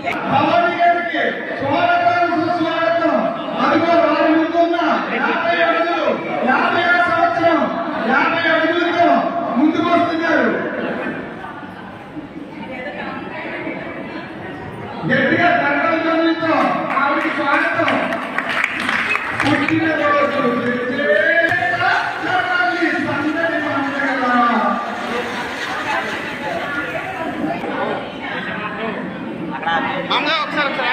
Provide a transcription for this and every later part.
భవానీ గారికి స్వాగతం సుస్వాగతం. అదిగో వారి ముందున్న 50 అడుగులు 50వ సంవత్సరం 50 అడుగులతో ముందుకు వస్తున్నారు. గట్టిగా దండలతో ఆవిడ స్వాగతం. పుట్టినరోజు ఒకసారి ఒకసారి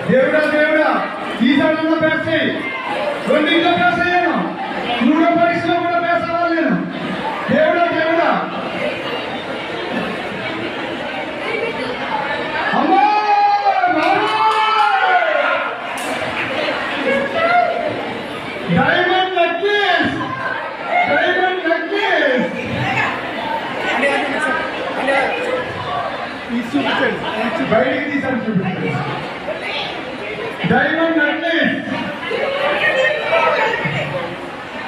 దేవుడా దేవుడా ఈసారి పేస్ చేయి. రెండింట్లో పేస్ అయ్యాను. 3వ పరీక్షలో కూడా పేస్ అవ్వాలి నేను. దేవుడా దేవుడా అమ్మా డైమండ్ నెక్లెస్ డైమండ్ నెక్లెస్ బయటికి తీసాను చూపించండి. డైమండ్ నెక్లెస్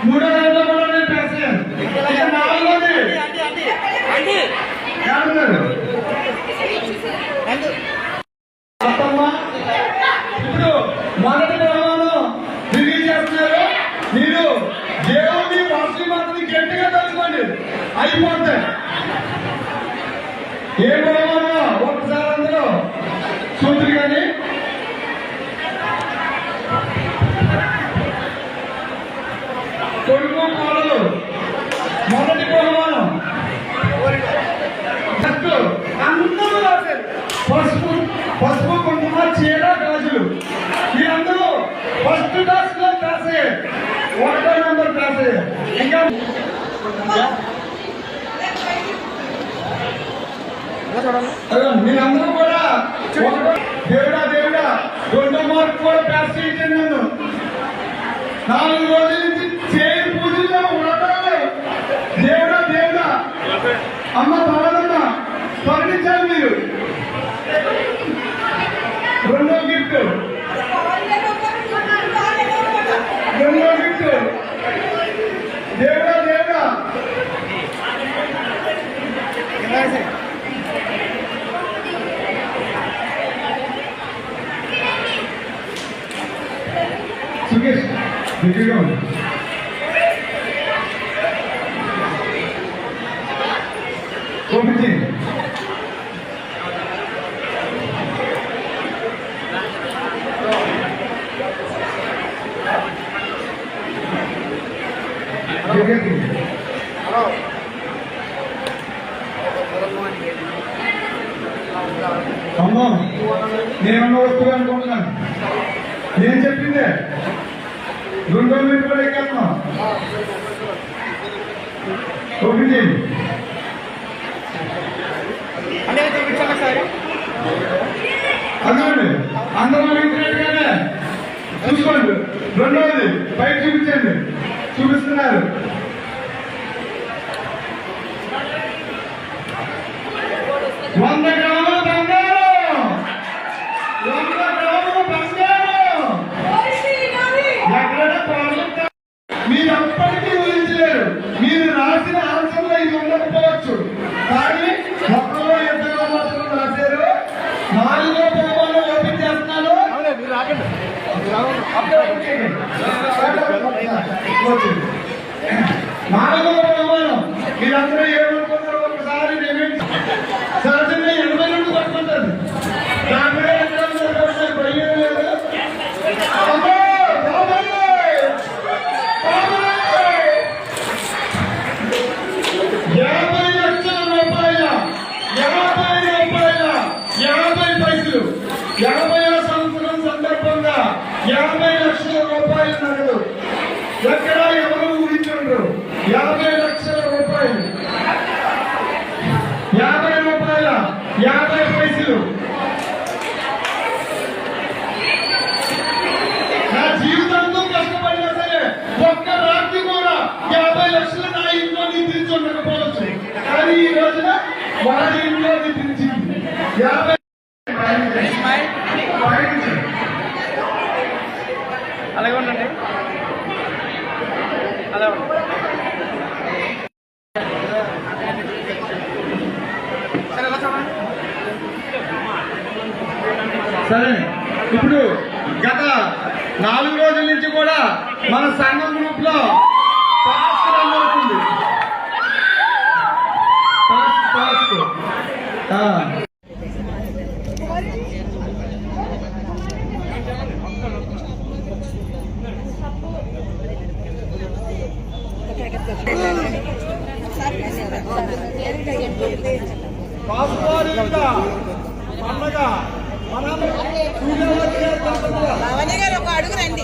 3వ రోజులో కూడా నేను పేస్ అయ్యాను. ఇక 4వది ఇప్పుడు మొదటి బహుమానం రిలీజ్ చేస్తున్నారు. మీరు దేవుని వాసుమాతని గట్టిగా తలుచుకోండి, అయిపోతాయి. ఏ బహుమానం ఒకసారి అందరూ చూద్దరు కానీ కొడుకు కోడలు మొదటి బహుమానం అందరూ రాశారు. పసుపు పసుపు కుంకుమ చీర గాజులు. మీరందరూ ఫస్ట్ క్లాస్ లో క్లాస్ అయ్యారు. 1వ నెంబర్ క్లాస్ అయ్యారు. ఇంకా మీరందరూ కూడా దేవుడా దేవుడా 2వ మార్కు కూడా పాస్ చేయించండి. నన్ను 4 రోజుల నుంచి చేయి పూజల్లో ఉండటంలో దేవుడా దేవుడా అమ్మ భవనమ్మ స్మరించాలి మీరు. 2వ గిఫ్ట్ 2వ గిఫ్ట్ దేవుడా దేవుడా సుకేష్ దగ్గరగా ఉంది. పంపించేయండి. అమ్మా నేను వస్తువు అనుకుంటున్నాను. నేను చెప్పిందే 2వ మీటర్ ఎక్కేస్తున్నా. ఓపెన్ చేయండి. అదండి అందరూ వింటున్నట్టుగానే చూసుకోండి. 2వది బయట చూపించండి. చూపిస్తున్నారు. 100 గ్రాముల బంగారం 100 గ్రాముల బంగారం ఎక్కడైనా ప్రాజెక్ట్ మీరు అప్పటికీ ఊహించలేరు. మీరు రాసిన ఆన్సర్లో ఇది ఉండకపోవచ్చు, కానీ ఒకరు ఇద్దరు మాత్రం రాశారు. 4వ బహుమానం ఓపెన్ చేస్తున్నాను. 4వ బహుమానం మీరందరూ ఏమనుకుంటారో ఒకసారి సహజంగా 80 నుండి పట్టుకుంటారు. దాని భయం లేదు. అమ్మో, బాబాయ్! 50 లక్షల రూపాయల 50 పైసలు 50వ సంవత్సరం సందర్భంగా 50 లక్షల రూపాయలు నగదు. ఎక్కడ ఎవరు ఊహించండ్రు. 50 లక్షల రూపాయలు 50 రూపాయల 50 పైసలు. నా జీవితంతో కష్టపడినా సరే ఒక్క రాత్రి కూడా 50 లక్షలు నా ఇంట్లో నిద్రించుండకపోవచ్చు, కానీ ఈ రోజున వారి ఇంట్లో నిద్రించింది. 50 అలాగే ఉండండి, అలా ఉండండి. సరే, ఇప్పుడు గత 4 రోజుల నుంచి కూడా మన సంఘం గ్రూప్ లో టాస్క్ రన్ అవుతుంది. టాస్క్ పండగ భవానీ గారు ఒక అడుగు రండి.